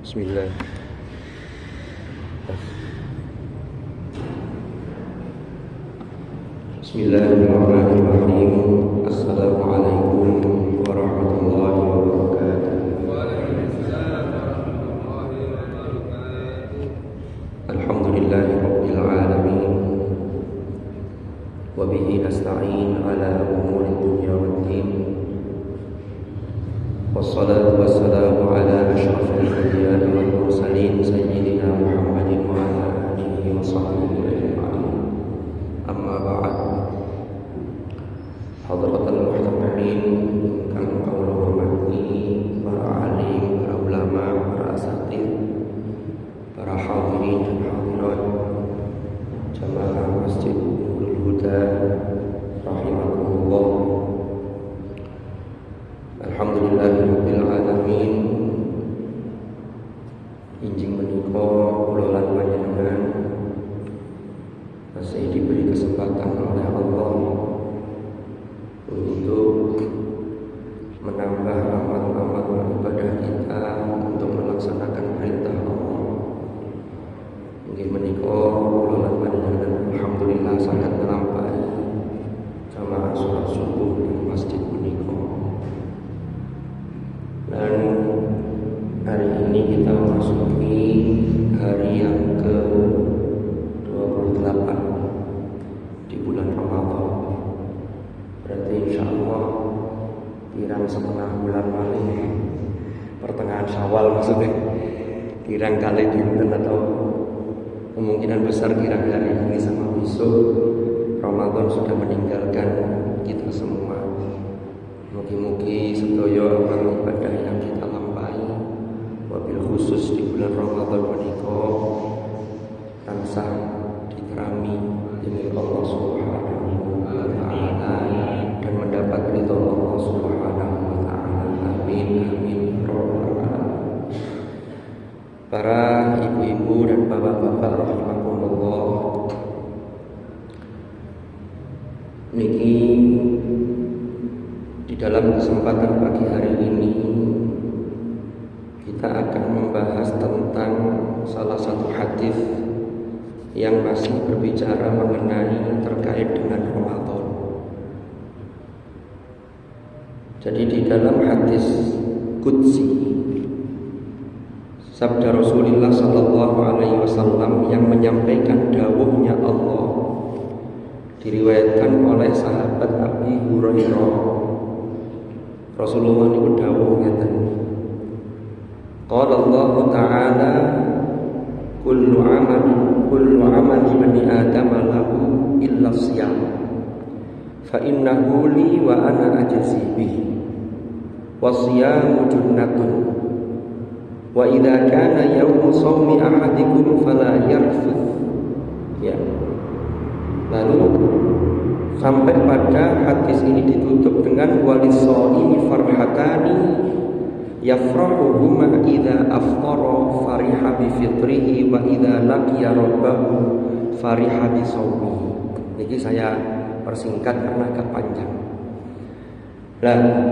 Bismillah. Bismillahirrahmanirrahim. Assalamualaikum warahmatullahi wabarakatuh. Waalaikumsalam warahmatullahi wabarakatuh. Alhamdulillahi rabbil alamin. Wa bihi nasta'in ala umuri dunya waddin. Wassalatu wassalamu ala asyrafil anbiya'i wal mursalin sayyidina Muhammadin wa ala alihi wa sahbihi ajma'in. Amma ba'd. Hadratul muhtamirin ingkang kula hormati para alim, para ulama, para asatidz, para hadirin dan hadirat jamaah Masjid Nurul Huda rahimakumullah. Alhamdulillahirabbil alamin. Injing menika kula lan panjenengan masih diberi kesempatan oleh Allah untuk menambah amal-amal ibadah kita untuk melaksanakan perintah Allah. Inggih menika kula lan panjenengan alhamdulillah sangat melampaui jamaah salat subuh di masjid menika. Dan hari ini kita memasuki hari yang ke-28 di bulan Ramadan. Berarti insya Allah kirang setengah bulan malih, pertengahan Syawal maksudnya, kirang kali dinten atau kemungkinan besar kirang hari ini sama besok Ramadan sudah meninggalkan kita semua. Mugi-mugi sedaya amal ibadah yang kita lampahi, wabil khusus di bulan Ramadan menika tansah dikerami dengan Allah Subhanahu wa taala dan mendapat ridha Allah Subhanahu wa taala. Amin amin ya rabbal alamin. Para ibu-ibu dan bapak-bapak rahimakumullah, niki di dalam kesempatan pagi hari ini kita akan membahas tentang salah satu hadis yang masih berbicara mengenai terkait dengan Ramadan. Jadi di dalam hadis qudsi sabda Rasulullah sallallahu alaihi wasallam yang menyampaikan dawuhnya Allah diriwayatkan oleh sahabat Abi Hurairah. Rasulullah niku dawuh ngeten. Qala Allah Ta'ala kullu amali bani Adam lahu illa siyam fa innahu li wa ana ajzi bihi wa siyamu junnatun wa idza kana yawmu shaumi ahadikum fala yarfuth. Ya. Lalu sampai pada hadis ini ditutup dengan walisaimi farhatani yafrahuhuma idza afṭara fariha bi fitrihi wa idza laqiya rabbahu fariha bi shaumihi. Jadi saya persingkat karena agak panjang. Nah,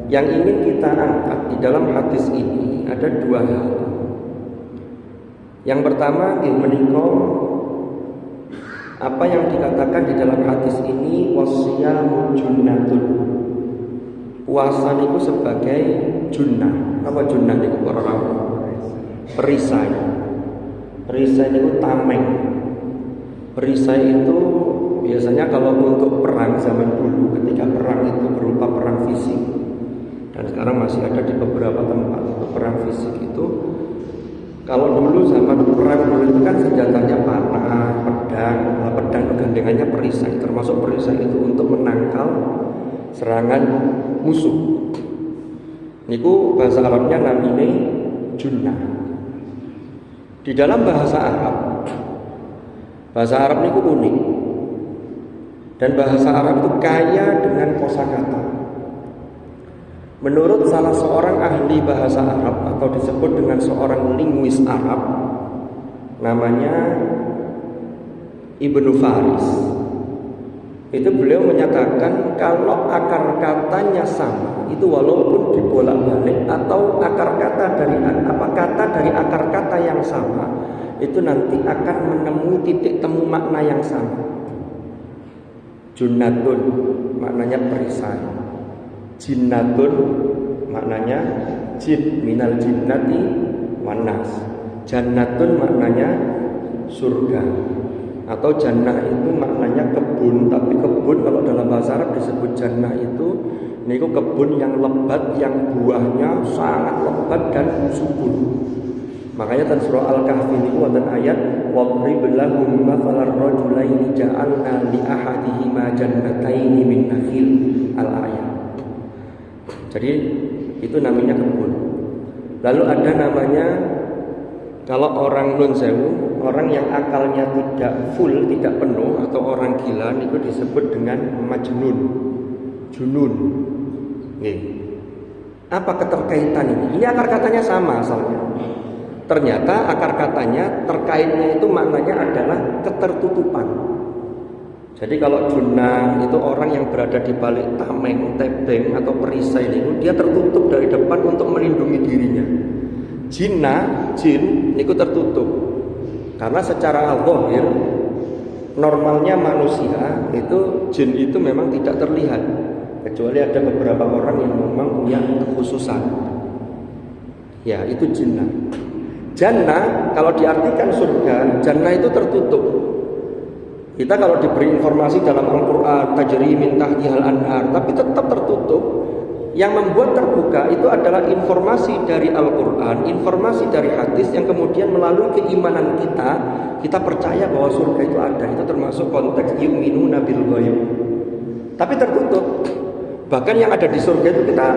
yang ingin kita angkat di dalam hadis ini ada dua hal. Yang pertama menika apa yang dikatakan di dalam hadis ini wasiyamu junnatun. Puasa itu sebagai junnah. Apa junnah itu orang perisai. Perisai itu tameng. Perisai itu biasanya kalau untuk perang zaman dulu, ketika perang itu berupa perang fisik. Dan sekarang masih ada di beberapa tempat untuk perang fisik itu. Kalau dulu zaman perang dulu itu kan senjatanya panah, pedang itu gandengannya perisai. Termasuk perisai itu untuk menangkal serangan musuh. Niku bahasa Arabnya namine junnah. Di dalam bahasa Arab niku unik. Dan bahasa Arab itu kaya dengan kosakata. Menurut salah seorang ahli bahasa Arab atau disebut dengan seorang linguis Arab, namanya Ibnu Faris. Itu beliau menyatakan kalau akar katanya sama, itu walaupun dibolak-balik atau akar kata dari kata dari itu nanti akan menemui titik temu makna yang sama. Junnatun maknanya perisai, jinnatun maknanya jin, minal jinnati wanas. Jannatun maknanya surga, atau jannah itu maknanya kebun. Tapi kebun kalau dalam bahasa Arab disebut jannah itu niku kebun yang lebat, yang buahnya sangat lebat dan subur. Makanya dalam surah Al-Kahfi niku wonten ayat wadrib lahum mathalar rajulaini ja'alna li ahadihima jannataini min nakhil al-ayat. Jadi itu namanya kebun. Lalu ada namanya, kalau orang nun sewu, orang yang akalnya tidak full, tidak penuh, atau orang gila itu disebut dengan majnun, junun. Nih. Apa keterkaitan ini? Ini akar katanya sama asalnya. Ternyata akar katanya terkaitnya itu maknanya adalah ketertutupan. Jadi kalau junah itu orang yang berada di balik tameng, tebeng atau perisai itu, dia tertutup dari depan untuk melindungi dirinya. Jinnah, jin itu tertutup. Karena secara zahir normalnya manusia itu jin itu memang tidak terlihat, kecuali ada beberapa orang yang memang punya kekhususan. Ya, itu jinnah. Jannah kalau diartikan surga, jannah itu tertutup. Kita kalau diberi informasi dalam Al-Quran tajri min tahtihal anhar, tapi tetap tertutup. Yang membuat terbuka itu adalah informasi dari Al-Quran, informasi dari hadis yang kemudian melalui keimanan kita percaya bahwa surga itu ada. Itu termasuk konteks yu'minuna bil ghaib. Tapi tertutup. Bahkan yang ada di surga itu kita,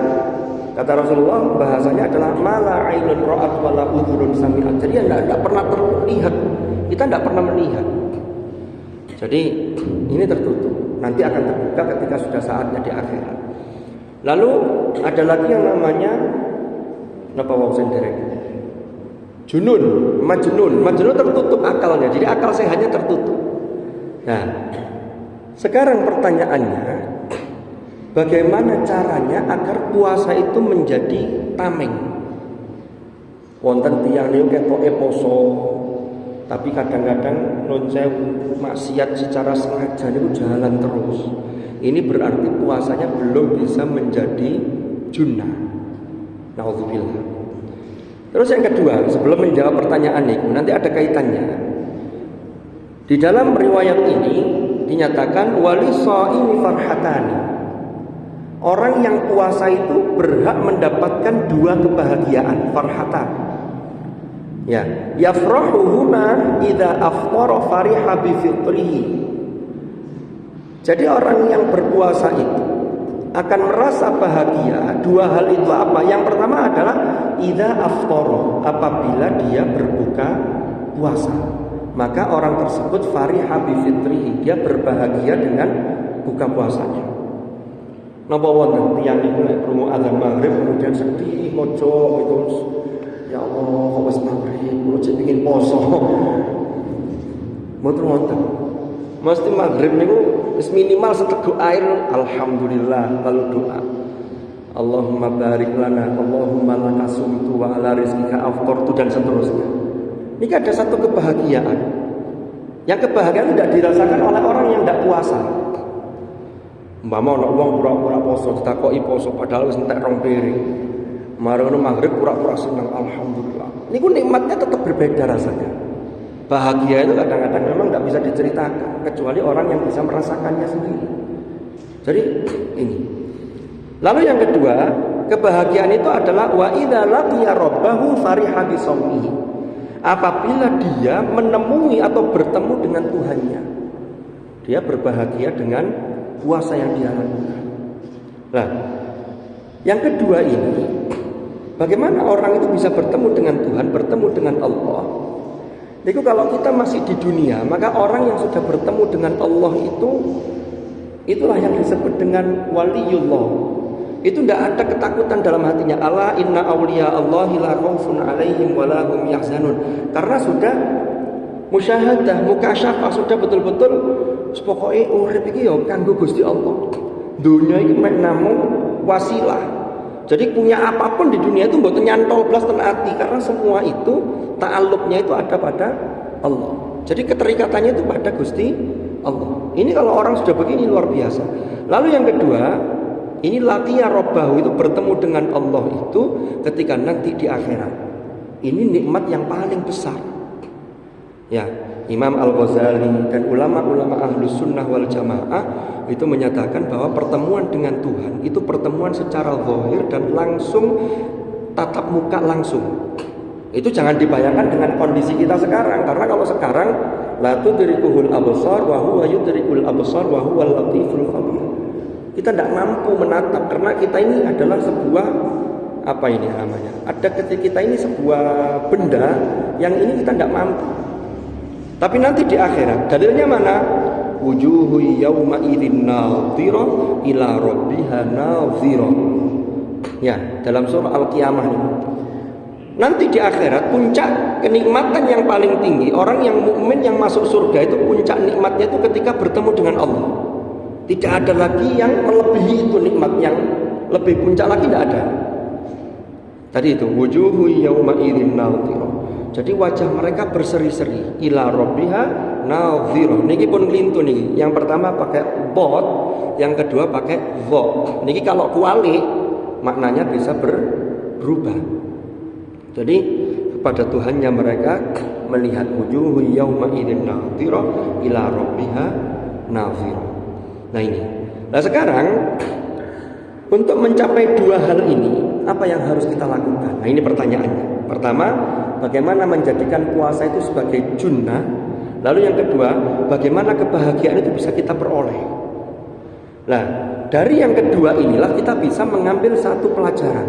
kata Rasulullah, bahasanya adalah mala ainun ra'at wala udhurun sami'at. Jadi tidak pernah terlihat. Kita tidak pernah melihat. Jadi ini tertutup. Nanti akan terbuka ketika sudah saatnya di akhirat. Lalu ada lagi yang namanya napa wong sendiri? Junun, majnun. Majnun tertutup akalnya. Jadi akal sehatnya tertutup. Nah, sekarang pertanyaannya, bagaimana caranya agar puasa itu menjadi tameng? Wonten tiyang niku ketoke poso, tapi kadang-kadang nun sewu maksiat secara sengaja niku jalan terus. Ini berarti puasanya belum bisa menjadi junnah. Nauzubillah. Terus yang kedua, sebelum menjawab pertanyaan itu, nanti ada kaitannya. Di dalam riwayat ini dinyatakan wali shaimi farhatani. Orang yang puasa itu berhak mendapatkan dua kebahagiaan, farhatan. Ya, yafrahuhuma idza aftara fariha bi fitrihi. Jadi orang yang berpuasa itu akan merasa bahagia. Dua hal itu apa? Yang pertama adalah idza aftara, apabila dia berbuka puasa. Maka orang tersebut fariha bi fitrihi, dia berbahagia dengan buka puasanya. Napa wonten tiyang niku nek krungu adzan maghrib kemudian sedih maca itu, ya Allah wis maghrib kula cek pengin poso. Mboten. Mesti maghrib niku wis minimal seteguk air alhamdulillah, lalu doa. Allahumma barik lana, Allahumma laka sumtu wa ala rizqika aftartu dan seterusnya. Ini ada satu kebahagiaan. Yang kebahagiaan tidak dirasakan oleh orang yang tidak puasa. Umpama ana wong pura-pura poso ditakoki poso padahal wis entek rong piring. Marang maghrib pura-pura senang alhamdulillah. Niku nikmatnya tetap berbeda rasanya. Bahagia itu kadang-kadang memang tidak bisa diceritakan kecuali orang yang bisa merasakannya sendiri. Jadi ini. Lalu yang kedua, kebahagiaan itu adalah wa idza laqiya rabbahu fariha bi shaumihi. Apabila dia menemui atau bertemu dengan Tuhannya, dia berbahagia dengan puasa yang dia lakukan. Nah, yang kedua ini, bagaimana orang itu bisa bertemu dengan Tuhan, bertemu dengan Allah? Itu kalau kita masih di dunia, maka orang yang sudah bertemu dengan Allah itu, itulah yang disebut dengan waliyullah. Itu tidak ada ketakutan dalam hatinya. Ala inna awliya Allahi la khaufun alaihim wa la hum yahzanun. Karena sudah musyahadah, mukasyafah, sudah betul-betul pokoke urip iki ya kanggo Gusti Allah. Dunia iki mek namung wasilah. Jadi punya apapun di dunia itu mboten nyantol blas ten ati, karena semua itu ta'alluqnya itu ada pada Allah. Jadi keterikatannya itu pada Gusti Allah. Ini kalau orang sudah begini luar biasa. Lalu yang kedua, ini laqiya rabbahu, itu bertemu dengan Allah itu ketika nanti di akhirat. Ini nikmat yang paling besar. Ya, Imam Al-Ghazali dan ulama-ulama Ahlus Sunnah wal Jamaah itu menyatakan bahwa pertemuan dengan Tuhan itu pertemuan secara zahir dan langsung, tatap muka langsung. Itu jangan dibayangkan dengan kondisi kita sekarang, karena kalau sekarang la tudrikuhul absar wa huwa yudrikul absar wa huwal latiful khabir. Kita tidak mampu menatap karena kita ini adalah sebuah apa ini namanya? Ada ketika kita ini sebuah benda yang ini kita tidak mampu. Tapi nanti di akhirat, dalilnya mana? Wujuhu yawma idzin nadhira ila rabbiha nadhira. Ya, dalam surah Al-Qiyamah ini. Nanti di akhirat puncak kenikmatan yang paling tinggi, orang yang mukmin yang masuk surga itu puncak nikmatnya itu ketika bertemu dengan Allah. Tidak ada lagi yang melebihi itu nikmat, yang lebih puncak lagi tidak ada. Tadi itu wujuhu yauma idzin nadhira. Jadi wajah mereka berseri-seri ila rabbiha nadhira. Niki pun kelintu niki. Yang pertama pakai bot, yang kedua pakai dha. Niki kalau kuali maknanya bisa berubah. Jadi kepada Tuhannya mereka melihat wujuhu yauma idzin nadhira ila rabbiha nadhira. Nah ini. Nah sekarang untuk mencapai dua hal ini, apa yang harus kita lakukan? Nah ini pertanyaannya. Pertama, bagaimana menjadikan puasa itu sebagai junnah? Lalu yang kedua, bagaimana kebahagiaan itu bisa kita peroleh? Nah, dari yang kedua inilah kita bisa mengambil satu pelajaran.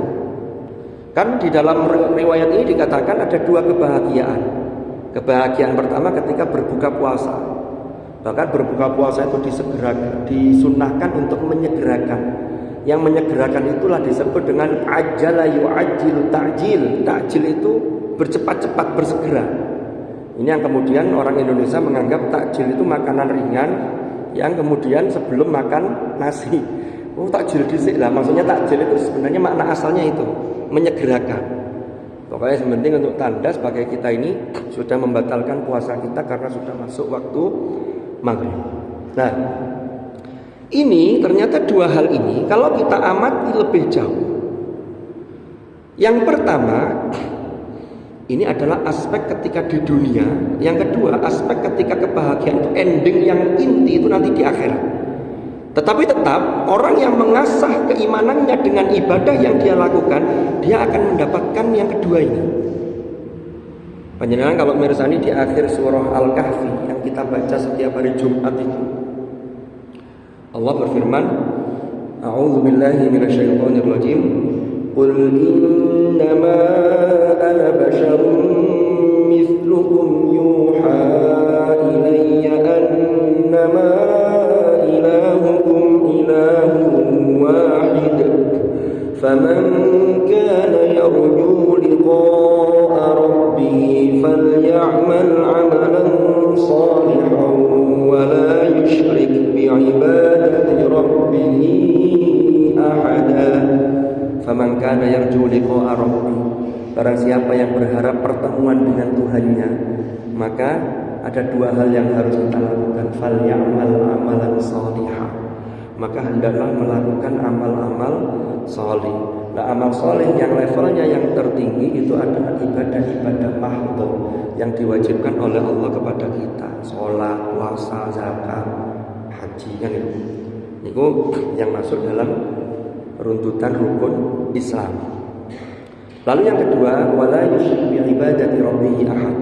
Kan di dalam riwayat ini dikatakan ada dua kebahagiaan. Kebahagiaan pertama ketika berbuka puasa. Bahkan berbuka puasa itu disunnahkan untuk menyegerakan. Yang menyegerakan itulah disebut dengan ajala yu'ajjilu ta'jil. Ta'jil itu bercepat-cepat, bersegera. Ini yang kemudian orang Indonesia menganggap takjil itu makanan ringan yang kemudian sebelum makan nasi. Oh takjil disik lah, maksudnya takjil itu sebenarnya makna asalnya itu menyegerakan. Pokoknya yang penting untuk tanda sebagai kita ini sudah membatalkan puasa kita karena sudah masuk waktu maghrib. Nah, ini ternyata dua hal ini kalau kita amati lebih jauh. Yang pertama, ini adalah aspek ketika di dunia. Yang kedua, aspek ketika kebahagiaan itu ending yang inti itu nanti di akhirat. Tetapi tetap orang yang mengasah keimanannya dengan ibadah yang dia lakukan, dia akan mendapatkan yang kedua ini. Panjenengan kalau mirsani di akhir surah Al-Kahfi yang kita baca setiap hari Jumat itu, Allah berfirman, A'udzu billahi minasyaitonir rajim. Qul innama ana basyarun mithlukum yuha ilayya annama ilahukum ilahun wahid faman kana yarju liqa'a rabbih falya'mal 'amalan salihan wa la yusyrik bi'ibadati rabbih ahada. Faman kana yarju liqa'a rabbih, barang siapa yang berharap pertemuan dengan Tuhannya, maka ada dua hal yang harus kita lakukan. Falyamal amalan shalihah, maka hendaklah melakukan amal-amal shalih. Nah, amal shalih yang levelnya yang tertinggi itu adalah ibadah-ibadah mahdhah yang diwajibkan oleh Allah kepada kita. Salat, puasa, zakat, haji kan itu. Itu yang masuk dalam runtutan rukun Islam. Lalu yang kedua, wala yusyrik bi ibadati rabbih ahad.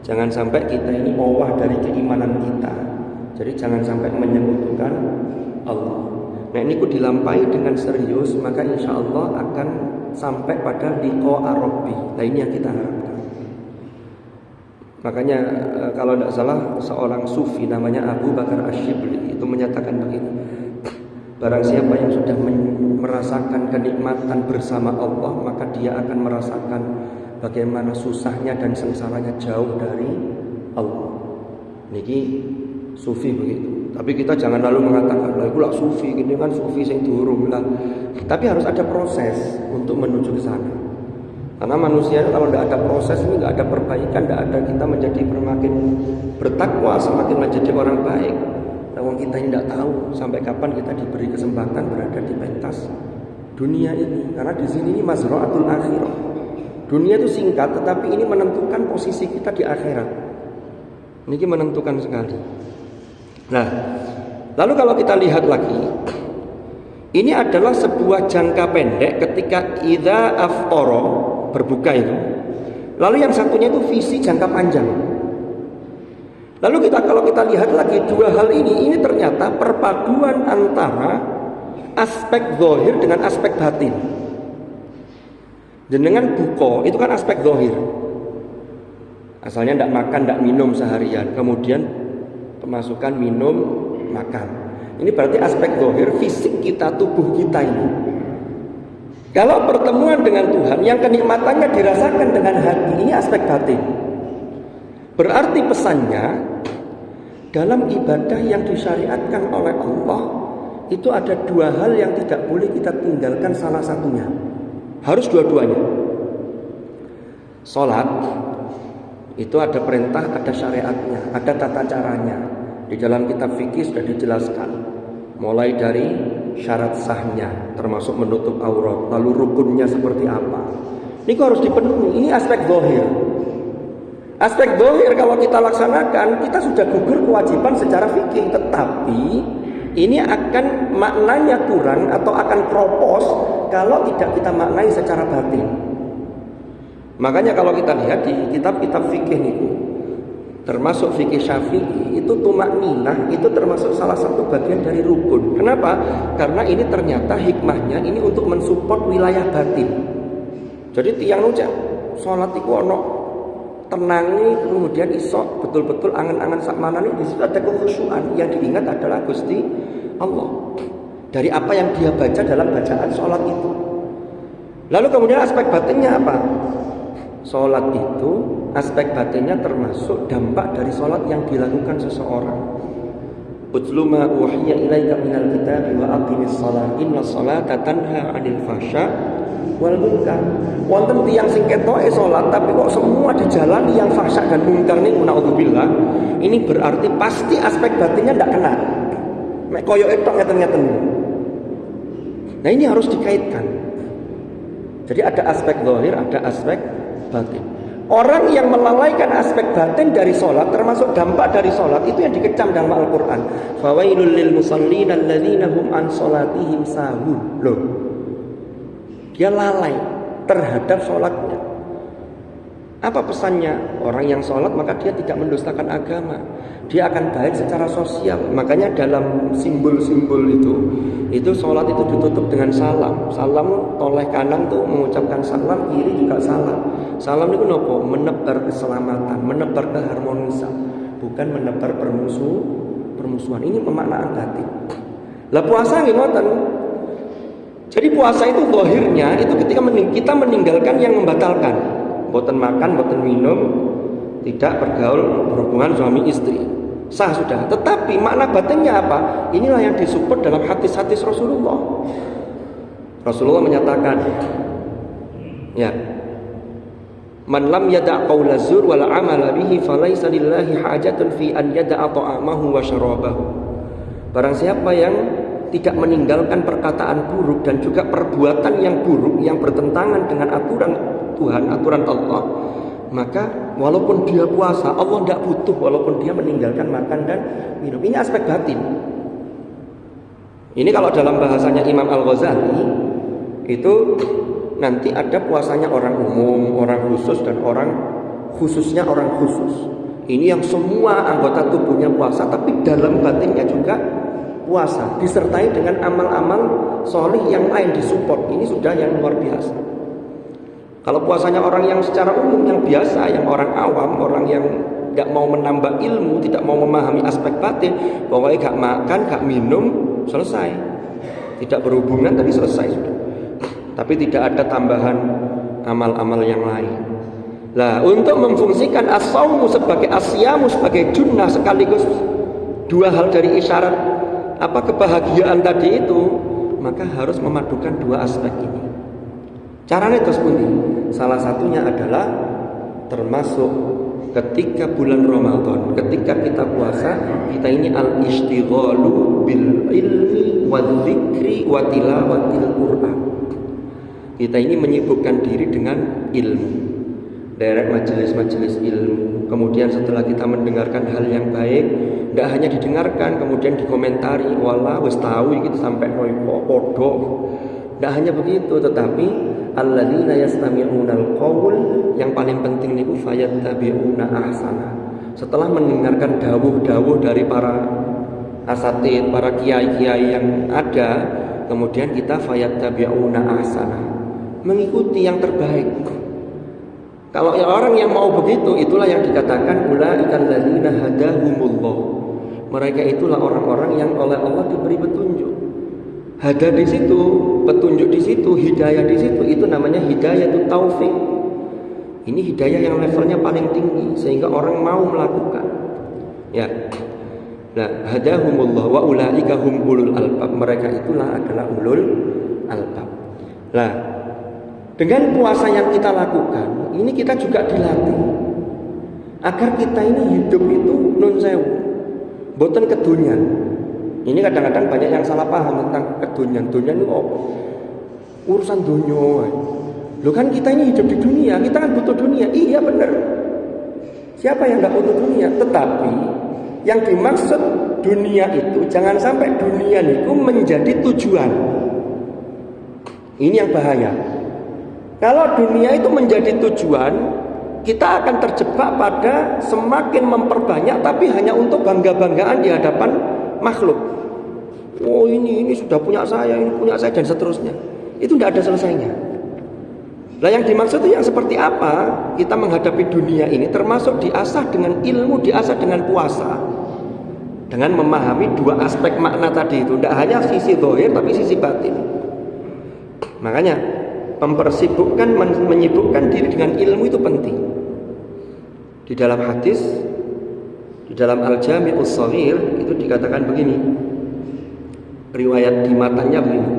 Jangan sampai kita ini owah dari keimanan kita. Jadi jangan sampai menyekutukan Allah. Nah ini ku dilampahi dengan serius, maka insya Allah akan sampai pada liqa'a rabbi. Nah ini yang kita harapkan. Makanya kalau tidak salah seorang sufi namanya Abu Bakar Asy-Syibli itu menyatakan begini. Barang siapa yang sudah merasakan kenikmatan bersama Allah, maka dia akan merasakan bagaimana susahnya dan sengsaranya jauh dari Allah. Niki sufi begitu. Tapi kita jangan lalu mengatakan, lah itu lah sufi, gini kan sufi sing durung lah. Tapi harus ada proses untuk menuju ke sana. Karena manusia kalau tidak ada proses ini, tidak ada perbaikan, tidak ada kita menjadi semakin bertakwa, semakin menjadi orang baik. Namun kita ini tidak tahu sampai kapan kita diberi kesempatan berada di pentas dunia ini. Karena di sini ini mazra'atul akhirah. Dunia itu singkat, tetapi ini menentukan posisi kita di akhirat. Ini menentukan sekali. Nah, lalu kalau kita lihat lagi, ini adalah sebuah jangka pendek ketika idza aftara, berbuka itu. Lalu yang satunya itu visi jangka panjang. Lalu kalau kita lihat lagi dua hal ini ternyata perpaduan antara aspek zahir dengan aspek batin. Jenengan buka itu kan aspek zahir. Asalnya tidak makan, tidak minum seharian, kemudian pemasukan minum, makan. Ini berarti aspek zahir, fisik kita, tubuh kita ini. Kalau pertemuan dengan Tuhan yang kenikmatannya dirasakan dengan hati, ini aspek batin. Berarti pesannya, dalam ibadah yang disyariatkan oleh Allah, itu ada dua hal yang tidak boleh kita tinggalkan salah satunya. Harus dua-duanya. Sholat, itu ada perintah, ada syariatnya, ada tata caranya. Di dalam kitab fikih sudah dijelaskan. Mulai dari syarat sahnya, termasuk menutup aurat, lalu rukunnya seperti apa. Ini harus dipenuhi. Ini aspek zahir. Aspek zahir kalau kita laksanakan, kita sudah gugur kewajiban secara fikih. Tetapi ini akan maknanya kurang atau akan kropos kalau tidak kita maknai secara batin. Makanya kalau kita lihat di kitab-kitab fikih niku, termasuk fikih Syafi'i, itu tumakninah itu termasuk salah satu bagian dari rukun. Kenapa? Karena ini ternyata hikmahnya ini untuk mensupport wilayah batin. Jadi tiang ucap sholat itu ono tenangi, kemudian isok betul-betul angan-angan sakmanani, di situ ada kekhusyuan. Yang diingat adalah Gusti Allah dari apa yang dia baca dalam bacaan sholat itu. Lalu kemudian aspek batinnya apa? Sholat itu aspek batinnya termasuk dampak dari sholat yang dilakukan seseorang. Utlu ma uhiya ilaika minal kitabi wa aqimis shalah innas sholata tanha 'anil fahsya wal munkar. Wonten tiyang sing ketoke salat tapi kok semua dijalani yang fahsya dan munkar niku naudzubillah. Ini berarti pasti aspek batinnya ndak kena. Mek koyo etok ngeten-ngeten. Nah, ini harus dikaitkan. Jadi ada aspek zahir, ada aspek batin. Orang yang melalaikan aspek batin dari sholat, termasuk dampak dari sholat, itu yang dikecam dalam Al-Quran. Fawailul lil musallin alladzina hum an sholatihim sahun. Loh, dia lalai terhadap sholatnya. Apa pesannya? Orang yang sholat maka dia tidak mendustakan agama. Dia akan baik secara sosial. Makanya dalam simbol-simbol itu sholat itu ditutup dengan salam. Salam oleh kanan tuh mengucapkan salam, kiri juga salam. Salam itu nopo? Menebar keselamatan, menebar keharmonisan, bukan menebar permusuhan. Ini pemaknaan batin. Lah puasa ngoten. Jadi puasa itu zahirnya itu ketika kita meninggalkan yang membatalkan. Boten makan, boten minum, tidak berhubungan suami istri. Sah sudah. Tetapi makna batinnya apa? Inilah yang disupport dalam hadis-hadis Rasulullah. Rasulullah menyatakan, ya, man lam yada' qaula zur wal 'amala bihi falaysa lillahi hajatun fi an yada'a ta'amahu wa syarabahu. Barang siapa yang tidak meninggalkan perkataan buruk dan juga perbuatan yang buruk yang bertentangan dengan aturan Tuhan, aturan Allah, maka walaupun dia puasa, Allah tidak butuh walaupun dia meninggalkan makan dan minum. Ini aspek batin. Ini kalau dalam bahasanya Imam Al-Ghazali itu nanti ada puasanya orang umum, orang khusus, dan orang khususnya orang khusus. Ini yang semua anggota tubuhnya puasa, tapi dalam batinnya juga puasa, disertai dengan amal-amal solih yang lain disupport. Ini sudah yang luar biasa. Kalau puasanya orang yang secara umum, yang biasa, yang orang awam, orang yang gak mau menambah ilmu, tidak mau memahami aspek batin, pokoknya gak makan, gak minum, selesai. Tidak berhubungan, tadi selesai sudah. Tapi tidak ada tambahan amal-amal yang lain. Nah, untuk memfungsikan as-saumu sebagai asyamu, sebagai junnah, sekaligus dua hal dari isyarat kebahagiaan tadi itu, maka harus memadukan dua aspek ini. Caranya terus pundi? Salah satunya adalah termasuk ketika bulan Ramadan, ketika kita puasa, kita ini al-ishtighalu bil ilmi wal dzikri wa tilawatil Qur'an. Kita ini menyibukkan diri dengan ilmu, derek majelis-majelis ilmu. Kemudian setelah kita mendengarkan hal yang baik, tidak hanya didengarkan kemudian dikomentari, wala wis tahu iki sampai noiko podo. Tidak hanya begitu, tetapi alladzina yastami'unal qaul, yang paling penting niku fayattabi'una ahsana. Setelah mendengarkan dawuh-dawuh dari para asatid, para kiai-kiai yang ada, kemudian kita fayattabi'una ahsana, mengikuti yang terbaik. Kalau orang yang mau begitu, itulah yang dikatakan ulaikal ladzina hadahumullah. Mereka itulah orang-orang yang oleh Allah diberi petunjuk. Hada di situ, petunjuk di situ, hidayah di situ, itu namanya hidayah itu taufik. Ini hidayah yang levelnya paling tinggi sehingga orang mau melakukan. Ya. Nah, hadahumullah wa ulaika hum ulul albab. Mereka itulah adalah ulul albab. Nah, dengan puasa yang kita lakukan, ini kita juga dilatih agar kita ini hidup itu nun sewu, boten kedunyan. Ini kadang-kadang banyak yang salah paham tentang kedunyan. Dunyan itu apa? Urusan dunia. Loh kan kita ini hidup di dunia, kita kan butuh dunia. Iya benar. Siapa yang nggak butuh dunia? Tetapi yang dimaksud dunia itu jangan sampai dunia itu menjadi tujuan. Ini yang bahaya. Kalau dunia itu menjadi tujuan, kita akan terjebak pada semakin memperbanyak tapi hanya untuk bangga-banggaan di hadapan makhluk. Oh ini sudah punya saya, ini punya saya, dan seterusnya. Itu tidak ada selesainya. Nah yang dimaksud itu yang seperti apa? Kita menghadapi dunia ini termasuk diasah dengan ilmu, diasah dengan puasa, dengan memahami dua aspek makna tadi itu. Tidak hanya sisi zahir tapi sisi batin. Makanya mempersibukkan, menyibukkan diri dengan ilmu itu penting. Di dalam hadis, di dalam Al-Jami'us Shaghir itu dikatakan begini, riwayat di matanya begini,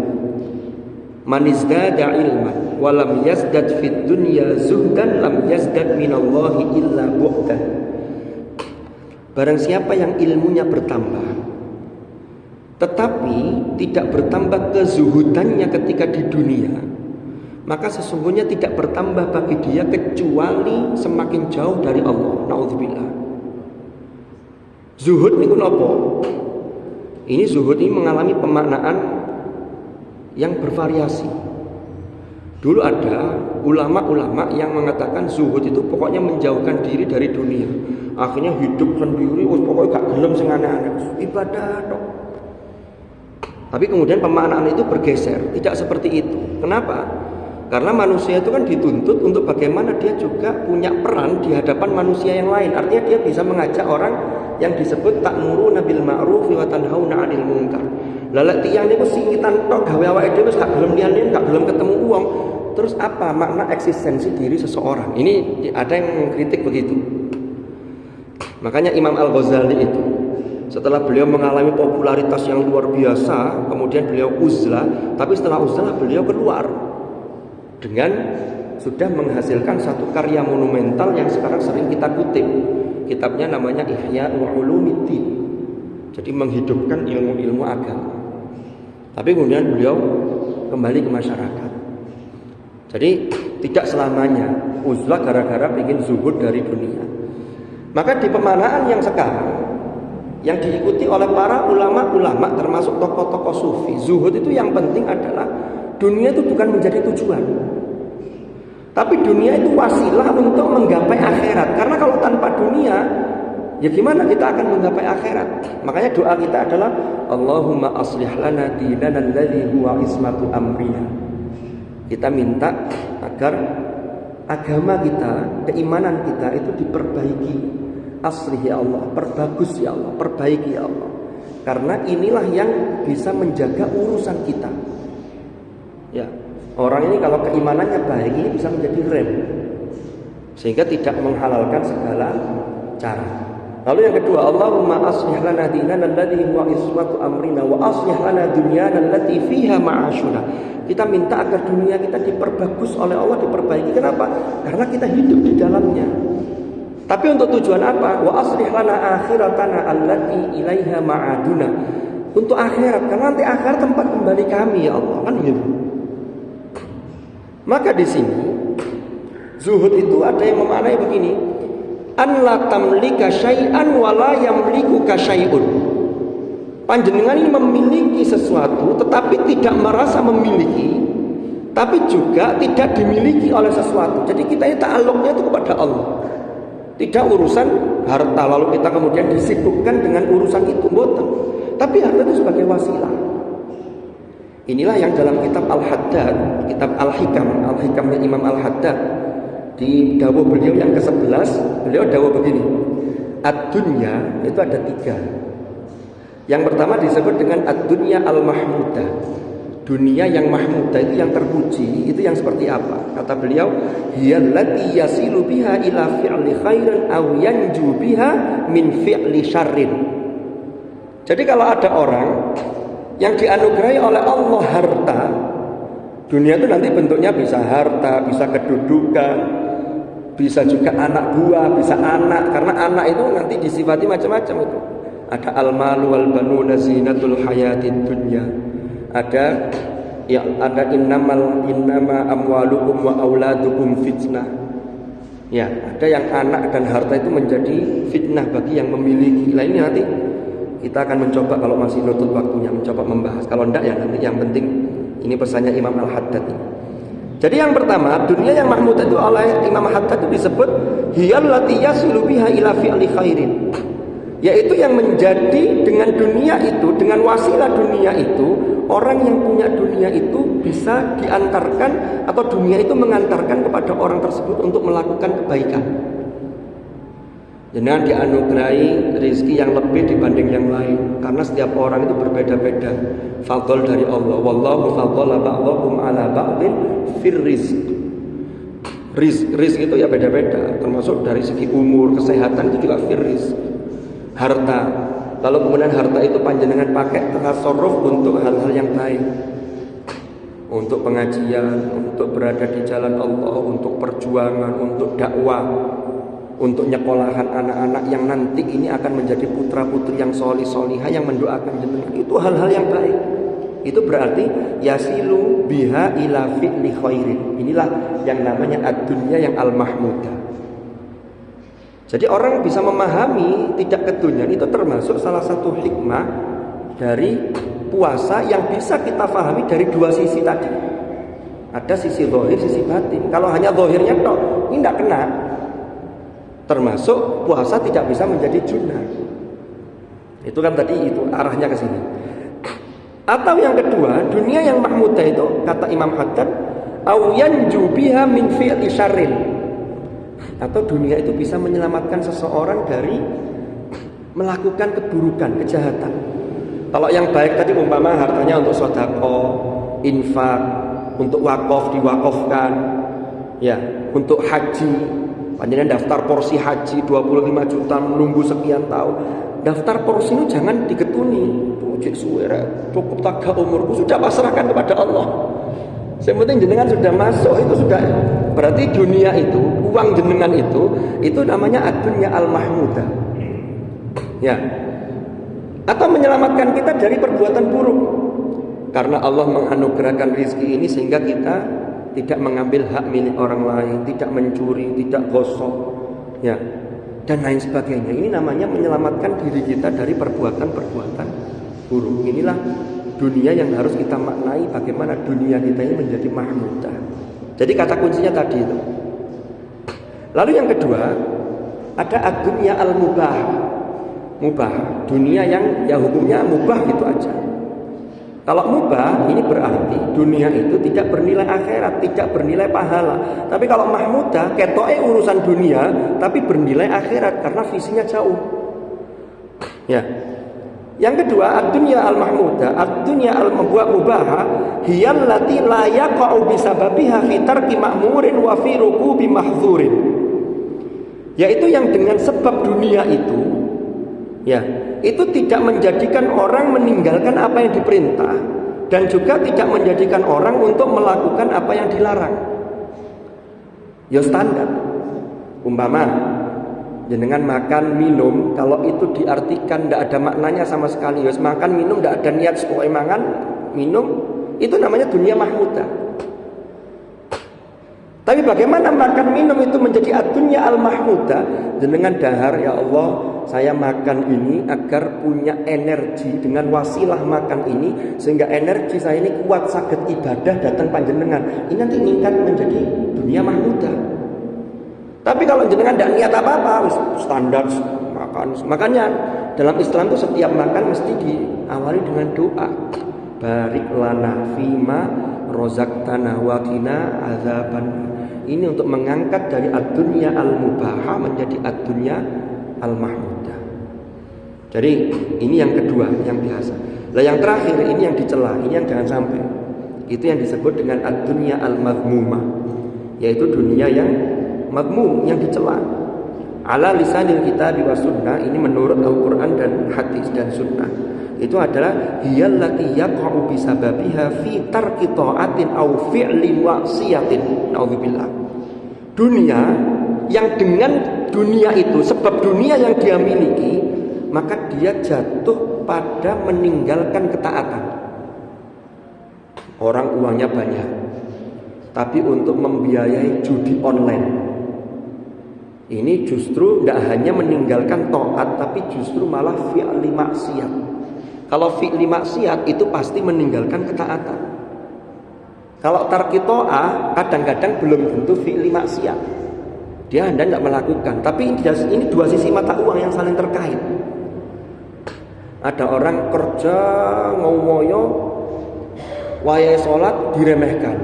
man izdada ilman wa lam yazdad fid dunya zuhdan lam yazdad minallahi illa bu'dan. Barang siapa yang ilmunya bertambah tetapi tidak bertambah kezuhudannya ketika di dunia, maka sesungguhnya tidak bertambah bagi dia kecuali semakin jauh dari Allah. Naudzubillah. Zuhud niku napa? Ini zuhud ini mengalami pemaknaan yang bervariasi. Dulu ada ulama-ulama yang mengatakan zuhud itu pokoknya menjauhkan diri dari dunia. Akhirnya hidup sendiri, pokoknya gak gelem sing aneh-aneh, ibadah tok. Tapi kemudian pemaknaan itu bergeser, tidak seperti itu. Kenapa? Karena manusia itu kan dituntut untuk bagaimana dia juga punya peran di hadapan manusia yang lain. Artinya dia bisa mengajak orang yang disebut ta'muruna bil ma'ruf wa tanhauna 'anil munkar. Lah lek tiyang niku singitan tok gawe awake dhewe wis gak gelem liyan-liyan, gak gelem ketemu wong. Terus apa makna eksistensi diri seseorang? Ini ada yang mengkritik begitu. Makanya Imam Al-Ghazali itu setelah beliau mengalami popularitas yang luar biasa, kemudian beliau uzlah, tapi setelah uzlah beliau keluar dengan sudah menghasilkan satu karya monumental yang sekarang sering kita kutip. Kitabnya namanya Ihya Ulumuddin. Jadi menghidupkan ilmu-ilmu agama. Tapi kemudian beliau kembali ke masyarakat. Jadi tidak selamanya uzlah gara-gara bikin zuhud dari dunia. Maka di pemanaan yang sekarang yang diikuti oleh para ulama-ulama termasuk tokoh-tokoh sufi, zuhud itu yang penting adalah dunia itu bukan menjadi tujuan, tapi dunia itu wasilah untuk menggapai akhirat. Karena kalau tanpa dunia, ya gimana kita akan menggapai akhirat? Makanya doa kita adalah Allahumma aslih lana dinana alladzi huwa ismatu amrina. Kita minta agar agama kita, keimanan kita itu diperbaiki. Aslih ya Allah, perbagus ya Allah, perbaiki ya Allah. Karena inilah yang bisa menjaga urusan kita. Ya, orang ini kalau keimanannya baik ini bisa menjadi rem, sehingga tidak menghalalkan segala cara. Lalu yang kedua, Allahumma aslih lana dinana alladhi huwa ismatu amrina wa aslih lana dunyana allati fiha ma'ashuna. Kita minta agar dunia kita diperbagus oleh Allah, diperbaiki. Kenapa? Karena kita hidup di dalamnya. Tapi untuk tujuan apa? Wa aslih lana akhiratana allati ilaiha ma'aduna. Untuk akhirat, karena nanti akhirat tempat kembali kami ya Allah, kan begitu. Maka di sini zuhud itu ada yang memaknai begini, an la tamlika syai'an wa la yamlikuka syai'un. Panjenengan ini memiliki sesuatu tetapi tidak merasa memiliki, tapi juga tidak dimiliki oleh sesuatu. Jadi kita ini ta'alluqnya itu kepada Allah. Tidak urusan harta lalu kita kemudian disibukkan dengan urusan itu, mboten. Tapi harta itu sebagai wasilah. Inilah yang dalam kitab Al-Haddad, kitab Al-Hikam, Al-Hikamnya Imam Al-Haddad, di dawuh beliau yang ke-11, beliau dawuh begini, ad-dunya itu ada 3. Yang pertama disebut dengan ad-dunya al-mahmudah. Dunia yang mahmudah itu yang terpuji, itu yang seperti apa? Kata beliau, hiyallati yasilu biha ila fi'li khairin aw yanju biha min fi'li syarrin. Jadi kalau ada orang yang dianugerahi oleh Allah harta, dunia itu nanti bentuknya bisa harta, bisa kedudukan, bisa juga anak buah, bisa anak. Karena anak itu nanti disifati macam-macam itu. Ada al-malu wal banuna zinatul hayatid dunya. Ada innama amwalukum wa auladukum fitnah. Ya, ada yang anak dan harta itu menjadi fitnah bagi yang memiliki. Nah ini nanti kita akan mencoba kalau masih nutut waktunya mencoba membahas. Kalau enggak ya nanti yang penting ini pesannya Imam Al-Haddad ini. Jadi yang pertama, dunia yang mahmudah itu oleh Imam Al-Haddad itu disebut hiyallati yasilu biha ila fi'li khairin. Yaitu yang menjadi dengan dunia itu, dengan wasilah dunia itu, orang yang punya dunia itu bisa diantarkan atau dunia itu mengantarkan kepada orang tersebut untuk melakukan kebaikan. Jangan dianugerahi rezeki yang lebih dibanding yang lain, karena setiap orang itu berbeda-beda. Fadl dari Allah. Wallahu fadhala ba'dakum ala ba'din fir rizq. Rizq itu ya beda-beda, termasuk dari segi umur, kesehatan itu juga fir rizq. Harta. Lalu kemudian harta itu panjenengan pakai tasarruf untuk hal-hal yang baik. Untuk pengajian, untuk berada di jalan Allah, untuk perjuangan, untuk dakwah, untuk nyekolahkan anak-anak yang nanti ini akan menjadi putra-putri yang solih-solihah yang mendoakan jenengan. Itu hal-hal yang baik. Itu berarti yasilu biha ila fi'li khairin. Inilah yang namanya ad-dunya yang al-mahmudah. Jadi orang bisa memahami tidak keduniaan itu termasuk salah satu hikmah dari puasa yang bisa kita pahami dari dua sisi tadi. Ada sisi zahir, sisi batin. Kalau hanya zahirnya tok, ini tidak kena. Termasuk puasa tidak bisa menjadi junah. Itu kan tadi itu arahnya ke sini. Atau yang kedua, dunia yang mahmudah itu kata Imam Haddad, au yanju biha min fi'li syarrin. Atau dunia itu bisa menyelamatkan seseorang dari melakukan keburukan, kejahatan. Kalau yang baik tadi umpama hartanya untuk sedekah, infak, untuk wakaf diwakafkan, ya, untuk haji. Panjenengan daftar porsi haji 25 juta menunggu sekian tahun. Daftar porsi itu jangan digetuni. Puji suwera, cukup taga umurku, sudah pasrahkan kepada Allah. Yang penting jenengan sudah masuk, itu sudah berarti dunia itu, uang jenengan itu namanya ad-dunya al-mahmudah. Ya. Atau menyelamatkan kita dari perbuatan buruk. Karena Allah menganugerahkan rezeki ini sehingga kita tidak mengambil hak milik orang lain, tidak mencuri, tidak gosok, ya, dan lain sebagainya. Ini namanya menyelamatkan diri kita dari perbuatan-perbuatan buruk. Inilah dunia yang harus kita maknai bagaimana dunia kita ini menjadi mahmudah. Jadi kata kuncinya tadi itu. Lalu yang kedua, ada ad-dunya al-mubah. Mubah, dunia yang ya hukumnya mubah gitu aja. Kalau mubah ini berarti dunia itu tidak bernilai akhirat, tidak bernilai pahala. Tapi kalau mahmudah, ketoke urusan dunia tapi bernilai akhirat karena visinya jauh. Ya. Yang kedua, ad-dunya al-mahmudah, ad-dunya al-mubaha, hiyallati la yaqa'u bisababiha fi tarki ma'murin wa fi rukubi mahzurin. Yaitu yang dengan sebab dunia itu Ya, itu tidak menjadikan orang meninggalkan apa yang diperintah dan juga tidak menjadikan orang untuk melakukan apa yang dilarang. Ya standar. Umpama jenengan makan minum, kalau itu diartikan tidak ada maknanya sama sekali, ya makan minum tidak ada niat pokoknya makan minum, itu namanya dunia mahmudah. Tapi bagaimana makan minum itu menjadi dunia al-mahmudah? Jenengan dahar, ya Allah, saya makan ini agar punya energi dengan wasilah makan ini, sehingga energi saya ini kuat saged ibadah datang panjenengan. Ini nanti meningkat menjadi dunia mahmudah. Tapi kalau jenengan tidak niat apa-apa, standar makan. Makanya dalam Islam itu setiap makan mesti diawali dengan doa. Barik lana fima rozaqtana wa qina azaban. Ini untuk mengangkat dari ad-dunya al-mubahah menjadi ad-dunya al-mahmudah. Jadi ini yang kedua, yang biasa. Nah yang terakhir ini yang dicela, ini yang jangan sampai. Itu yang disebut dengan ad-dunya al-madhmumah, yaitu dunia yang madhmum, yang dicela. Ala lisanil kitab wa sunnah, ini menurut Al-Quran dan hadis dan sunnah. Itu adalah hiyallati yaqa'u bisababiha fi tarki ta'atin aw fi'li wa'siyatin. Nauzubillah. Dunia yang dengan dunia itu, sebab dunia yang dia miliki, maka dia jatuh pada meninggalkan ketaatan. Orang uangnya banyak, tapi untuk membiayai judi online, ini justru tidak hanya meninggalkan taat, tapi justru malah fi'li maksiat. Kalau fi'li maksiat itu pasti meninggalkan ketaatan. Kalau tarki ta'ah kadang-kadang belum tentu fi'li maksiat. Dia Anda tidak melakukan, tapi ini dua sisi mata uang yang saling terkait. Ada orang kerja ngomoyo, wayai sholat diremehkan.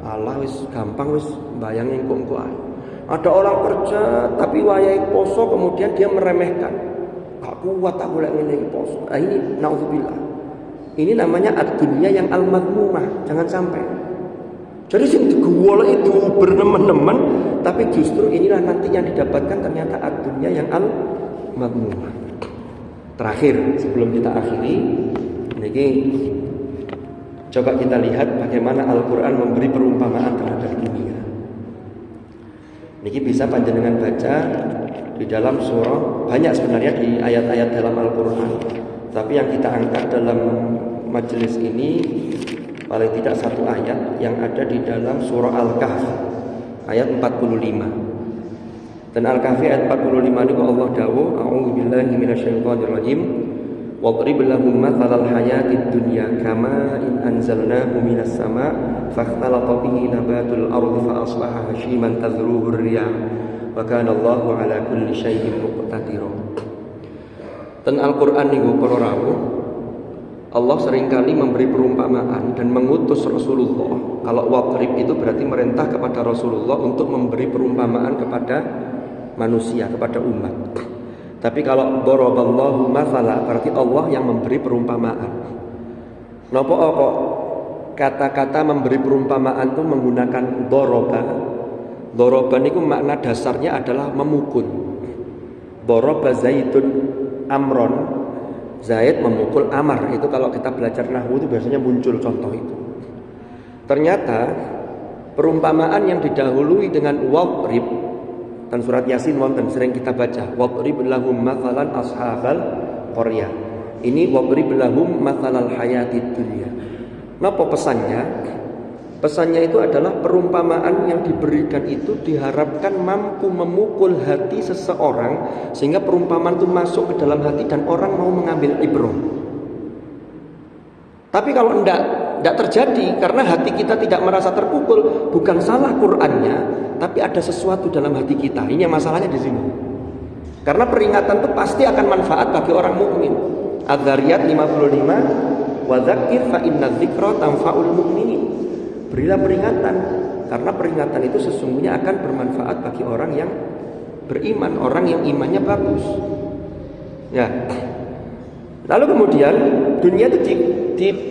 Allah wis gampang wis bayangin kok. Ada orang kerja tapi wayai poso kemudian dia meremehkan. Gak kuat aku lek ngene iki poso. Ini naudzubillah. Ini namanya ad-dunya yang al-madhmumah, jangan sampai. Jadi sing digoleki itu bernemen-nemen, tapi justru inilah nanti yang didapatkan ternyata ad-dunya yang al-madhmumah. Terakhir sebelum kita akhiri, niki coba kita lihat bagaimana Al-Qur'an memberi perumpamaan terhadap dunia. Niki bisa panjenengan baca di dalam surah, banyak sebenarnya di ayat-ayat dalam Al-Qur'an. Tapi yang kita angkat dalam majelis ini paling tidak satu ayat yang ada di dalam surah Al-Kahf ayat 45. Dan Al-Kahfi ayat 45 ini Allah dawuh, a'udzubillahi minasyaitonirrajim, wadrib lahum mathalal hayatid dunya kama in anzalnahu minas sama' fakhtalata bihi nabatul ardi fa asbaha hashiman tadhruhu ar-riyah wa kana Allahu ala kulli syai'in muqtadir. Dan Al-Quran niku para rawuh, Allah seringkali memberi perumpamaan dan mengutus Rasulullah. Kalau wadrib itu berarti merintah kepada Rasulullah untuk memberi perumpamaan kepada manusia, kepada umat. Tapi kalau daraballahu mathala berarti Allah yang memberi perumpamaan. Napa kok kata-kata memberi perumpamaan itu menggunakan daraba? Daraba niku makna dasarnya adalah memukul. Daraba Zaidun Amron, Zaid memukul Amar. Itu kalau kita belajar nahwu itu biasanya muncul contoh itu. Ternyata perumpamaan yang didahului dengan wadrib, dan surat Yasin wonten sering kita baca, wadrib lahum mathalan ashabal qaryah. Ini wadrib lahum mathalal hayatid dunya. Napa pesannya? Pesannya itu adalah perumpamaan yang diberikan itu diharapkan mampu memukul hati seseorang sehingga perumpamaan itu masuk ke dalam hati dan orang mau mengambil ibrah. Tapi kalau tidak terjadi karena hati kita tidak merasa terpukul, bukan salah Qur'annya, tapi ada sesuatu dalam hati kita. Ini masalahnya di sini. Karena peringatan itu pasti akan manfaat bagi orang mukmin. Adz-Dzariyat 55, wa dzakir fa inna dzikra tanfa'ul mu'minin. Berilah peringatan, karena peringatan itu sesungguhnya akan bermanfaat bagi orang yang beriman, orang yang imannya bagus. Ya. Lalu kemudian dunia itu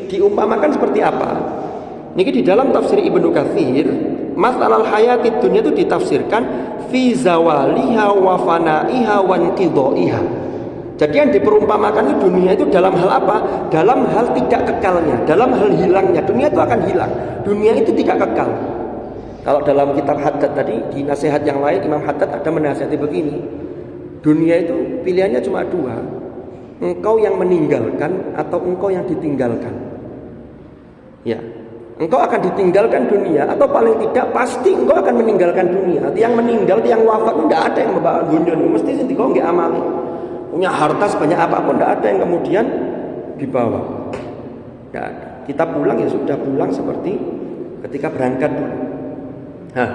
diumpamakan seperti apa? Niki di dalam tafsir Ibnu Katsir, masalah hayatid dunia itu ditafsirkan fi zawaliha wa fanaiha wa inqidaiha. Jadi yang diperumpamakan dunia itu dalam hal apa? Dalam hal tidak kekalnya, dalam hal hilangnya. Dunia itu akan hilang. Dunia itu tidak kekal. Kalau dalam kitab Haddad tadi, di nasihat yang lain Imam Haddad ada menasihati begini. Dunia itu pilihannya cuma dua. Engkau yang meninggalkan atau engkau yang ditinggalkan. Ya, engkau akan ditinggalkan dunia atau paling tidak pasti engkau akan meninggalkan dunia. Yang meninggal, yang wafat tidak ada yang membawa dunia. Mesti sih kau nggak amali. Punya harta sebanyak apapun tidak ada yang kemudian dibawa. Tidak ada. Kita pulang ya sudah pulang seperti ketika berangkat dulu. Nah,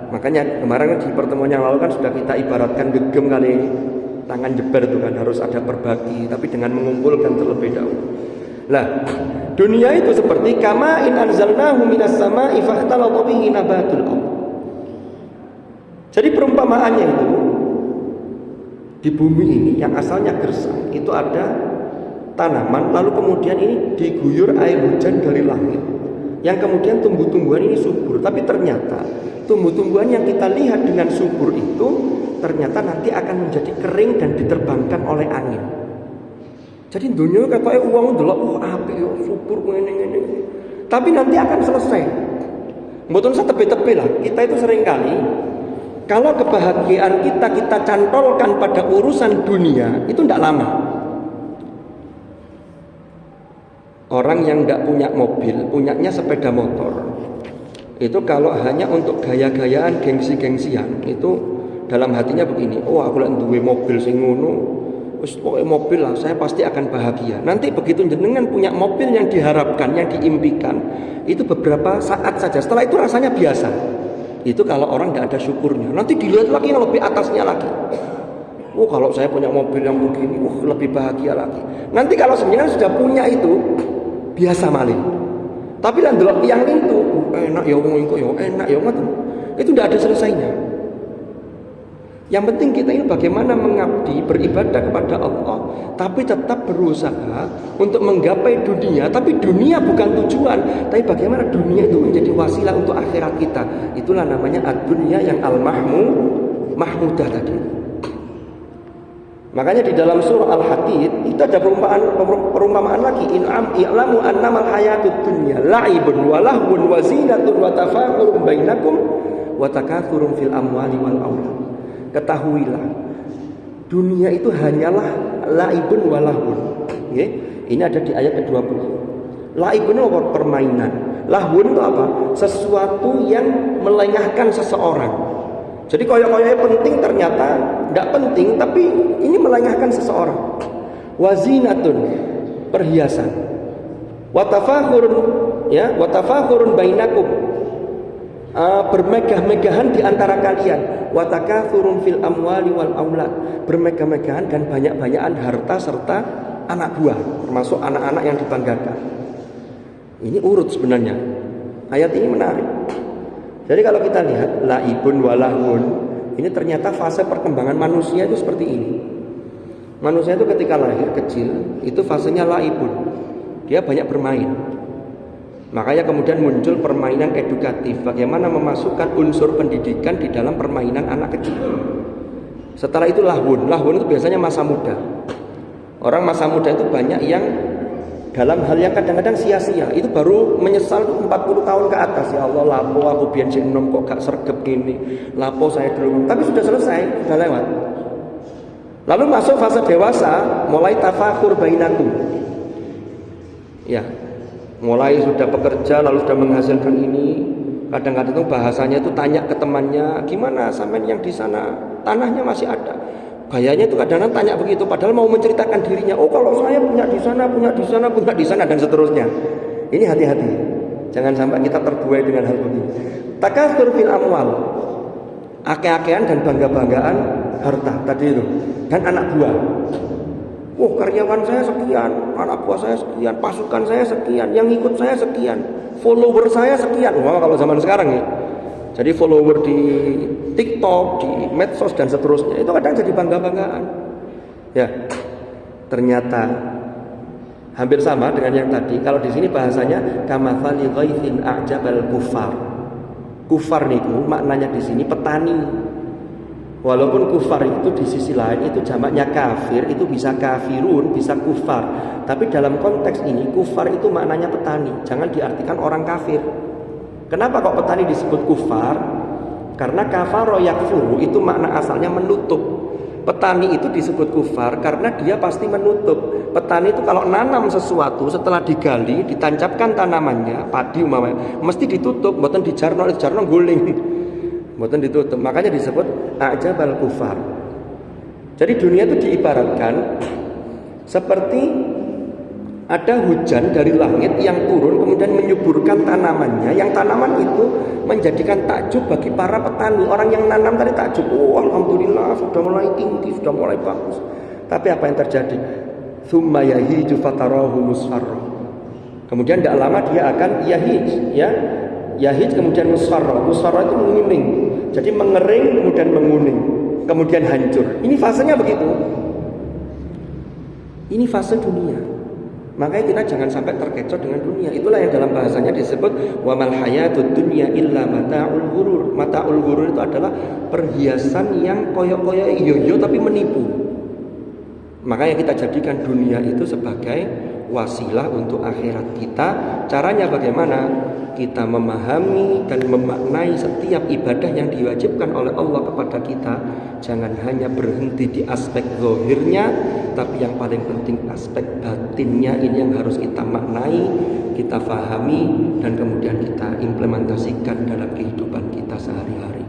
makanya kemarin di pertemuan yang lalu kan sudah kita ibaratkan gegem kali tangan jeber itu kan harus ada berbagi, tapi dengan mengumpulkan terlebih dahulu. Lah, dunia itu seperti kama in anzalnahu minas sama'i fakhtalata bihi nabatul ardh. Jadi perumpamaannya itu di bumi ini yang asalnya gersang itu ada tanaman, lalu kemudian ini diguyur air hujan dari langit, yang kemudian tumbuh-tumbuhan ini subur. Tapi ternyata tumbuh-tumbuhan yang kita lihat dengan subur itu ternyata nanti akan menjadi kering dan diterbangkan oleh angin. Jadi dunia katanya uang delok apik yo subur ngene-ngene. Tapi nanti akan selesai. Mboten usah tepe-tepe lah. Kita itu seringkali kalau kebahagiaan kita cantolkan pada urusan dunia itu tidak lama. Orang yang tidak punya mobil, punyanya sepeda motor, itu kalau hanya untuk gaya-gayaan, gengsi-gengsian, itu dalam hatinya begini, oh aku lek duwe mobil sing ngono, wis pokoke mobil lah, saya pasti akan bahagia. Nanti begitu jenengan punya mobil yang diharapkan, yang diimpikan, itu beberapa saat saja. Setelah itu rasanya biasa. Itu kalau orang tidak ada syukurnya. Nanti dilihat lagi yang lebih atasnya lagi. Oh kalau saya punya mobil yang begini, lebih bahagia lagi. Nanti kalau sebenarnya sudah punya itu biasa malih. Tapi lah delok yang itu enak ya wong iku ya enak ya ngoten. Itu tidak ada selesainya. Yang penting kita ini bagaimana mengabdi, beribadah kepada Allah, tapi tetap berusaha untuk menggapai dunia. Tapi dunia bukan tujuan, tapi bagaimana dunia itu menjadi wasilah untuk akhirat kita. Itulah namanya ad-dunya yang al-mahmudah tadi. Makanya di dalam surah Al-Hadid itu ada perumpamaan lagi. I'lamu annamal hayatud dunya la'ibun wa lahwun wa zinatun wa tafakhurun bainakum wa takathurun fil amwali wal aulad. Ketahuilah dunia itu hanyalah la'ibun wa lahwun. Okay? Ini ada di ayat ke-20. La'ibun itu permainan. Lahwun itu apa? Sesuatu yang melengahkan seseorang. Jadi koyok-koyoknya penting ternyata tidak penting, tapi ini melengahkan seseorang. Wazinatun, perhiasan. Watafakhurun, ya, watafakhurun bainakum, bermegah-megahan di antara kalian. Watakathurun fil amwali wal aulad, bermegah-megahan dan banyak-banyakan harta serta anak buah, termasuk anak-anak yang dibanggakan. Ini urut sebenarnya. Ayat ini menarik. Jadi kalau kita lihat laibun walahun, ini ternyata fase perkembangan manusia itu seperti ini. Manusia itu ketika lahir kecil, itu fasenya laibun. Dia banyak bermain. Makanya kemudian muncul permainan edukatif, bagaimana memasukkan unsur pendidikan di dalam permainan anak kecil. Setelah itu lahun. Lahun itu biasanya masa muda. Orang masa muda itu banyak yang dalam hal yang kadang-kadang sia-sia, itu baru menyesal 40 tahun ke atas. Ya Allah, lapo aku biyen sik enom kok gak sregep gini. Lapo saya dulu. Tapi sudah selesai, sudah lewat. Lalu masuk fase dewasa, mulai tafakhur bainakum. Ya. Mulai sudah bekerja lalu sudah menghasilkan ini. Kadang-kadang itu bahasanya itu tanya ke temannya, "Gimana sampai yang di sana? Tanahnya masih ada?" Gayanya itu kadang-kadang tanya begitu, padahal mau menceritakan dirinya. Oh kalau saya punya di sana, punya di sana, punya di sana, dan seterusnya. Ini hati-hati, jangan sampai kita terbuai dengan hal begini. Takatsur fil amwal, ake-akean dan bangga-banggaan harta tadi itu, dan anak buah. Oh karyawan saya sekian, anak buah saya sekian, pasukan saya sekian, yang ikut saya sekian, follower saya sekian. Wah kalau zaman sekarang ya. Jadi follower di TikTok, di medsos dan seterusnya itu kadang jadi bangga-banggaan. Ya, ternyata hampir sama dengan yang tadi. Kalau di sini bahasanya kamathali ghaithin a'jabal kufar. Kufar niku maknanya di sini petani. Walaupun kufar itu di sisi lain itu jamaknya kafir, itu bisa kafirun, bisa kufar. Tapi dalam konteks ini kufar itu maknanya petani, jangan diartikan orang kafir. Kenapa kok petani disebut kufar? Karena kafaro yakfuru itu makna asalnya menutup. Petani itu disebut kufar karena dia pasti menutup. Petani itu kalau nanam sesuatu setelah digali, ditancapkan tanamannya, padi umpamanya, mesti ditutup, mboten dijarno guling. Mboten ditutup. Makanya disebut a'jabal kufar. Jadi dunia itu diibaratkan seperti ada hujan dari langit yang turun kemudian menyuburkan tanamannya. Yang tanaman itu menjadikan takjub bagi para petani. Orang yang nanam tadi takjub, oh alhamdulillah sudah mulai tinggi, sudah mulai bagus. Tapi apa yang terjadi? Tsumma yahiju fatarahu musfarra. Kemudian tidak lama dia akan yahij, ya. Yahij kemudian musfarra. Musfarra itu menguning. Jadi mengering kemudian menguning, kemudian hancur. Ini fasenya begitu. Ini fase dunia. Makanya kita jangan sampai terkecoh dengan dunia. Itulah yang dalam bahasanya disebut wa mal hayatud dunya illa mata'ul ghurur. Mata'ul ghurur itu adalah perhiasan yang koyok-koyok iyo-iyo tapi menipu. Makanya kita jadikan dunia itu sebagai wasilah untuk akhirat kita. Caranya bagaimana? Kita memahami dan memaknai setiap ibadah yang diwajibkan oleh Allah kepada kita. Jangan hanya berhenti di aspek zahirnya, tapi yang paling penting aspek batinnya ini yang harus kita maknai, kita fahami, dan kemudian kita implementasikan dalam kehidupan kita sehari-hari.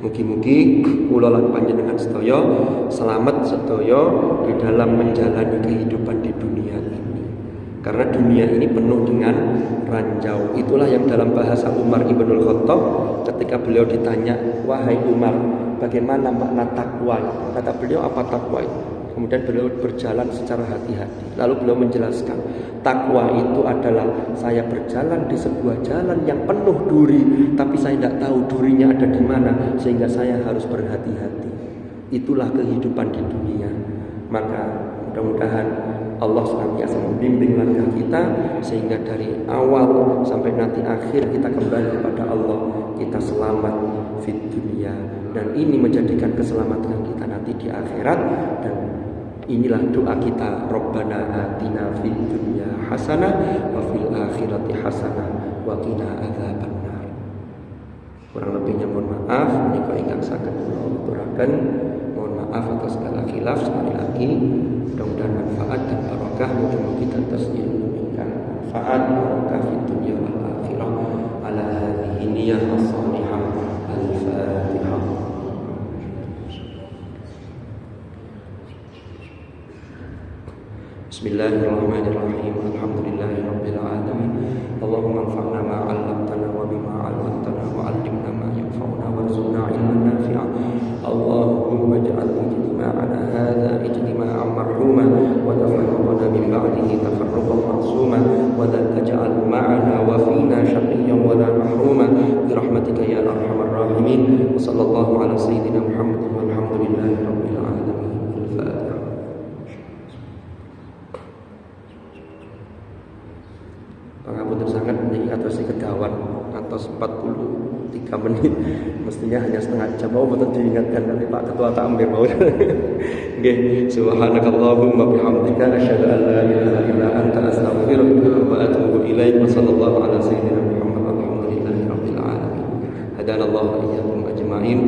Mugi-mugi kula lan panjenengan sedaya selamat sedaya di dalam menjalani kehidupan di dunia ini. Karena dunia ini penuh dengan ranjau. Itulah yang dalam bahasa Umar Ibnul Khattab ketika beliau ditanya, wahai Umar, bagaimana makna takwa? Kata beliau, apa takwa itu? Kemudian beliau berjalan secara hati-hati. Lalu beliau menjelaskan, takwa itu adalah saya berjalan di sebuah jalan yang penuh duri, tapi saya tidak tahu durinya ada di mana, sehingga saya harus berhati-hati. Itulah kehidupan di dunia. Maka mudah-mudahan Allah senantiasa membimbing langkah kita sehingga dari awal sampai nanti akhir kita kembali kepada Allah, kita selamat fid dunia, dan ini menjadikan keselamatan kita nanti di akhirat. Dan inilah doa kita, Rabbana atina fid dunya hasanah wa fil akhirati hasanah wa qina adzabannar. Kurang lebihnya mohon maaf, menika ingkang saged kula aturaken. Mohon maaf atas segala khilaf. Sekali lagi mudah-mudahan manfaat dan barokah, mudah-mudahan kita atas ilmu ingkang manfaat, barokah fid dunya wal akhirah. Ala hadhihi niyyah as-salihah. Al-Fatihah. Bismillahirrahmanirrahim. Alhamdulillahirabbil alamin. Allahumma anfa'na ma 'allamtana wa bima 'allamtana wa 'allimna ma yanfa'una warzuqna 'ilman nafi'a. Allahumma ij'al ijtima'ana hadza ijtima'an marhuma wa tafarraqana min ba'dihi tafarruqan ma'suma wa la taj'al ma'ana wa fina shaqiyyan wa la mahruma bi rahmatika ya arhamar rahimin. Wa sallallahu ala sayyidina Muhammad walhamdulillahi rabbil alamin. Al-Fatihah. Pangapunten sangat niki atas kedawan atas 43 menit. Mestinya hanya setengah jam. Mau betul diingatkan nanti Pak Ketua Takmir mau. Nggih, subhanakallahumma bihamdika asyhadu an la ilaha illa anta astaghfiruka wa atubu ilaik. Wa sallallahu ala sayyidina Muhammad walhamdulillahi rabbil alamin. Hadanallahu wa iyyakum ajma'in.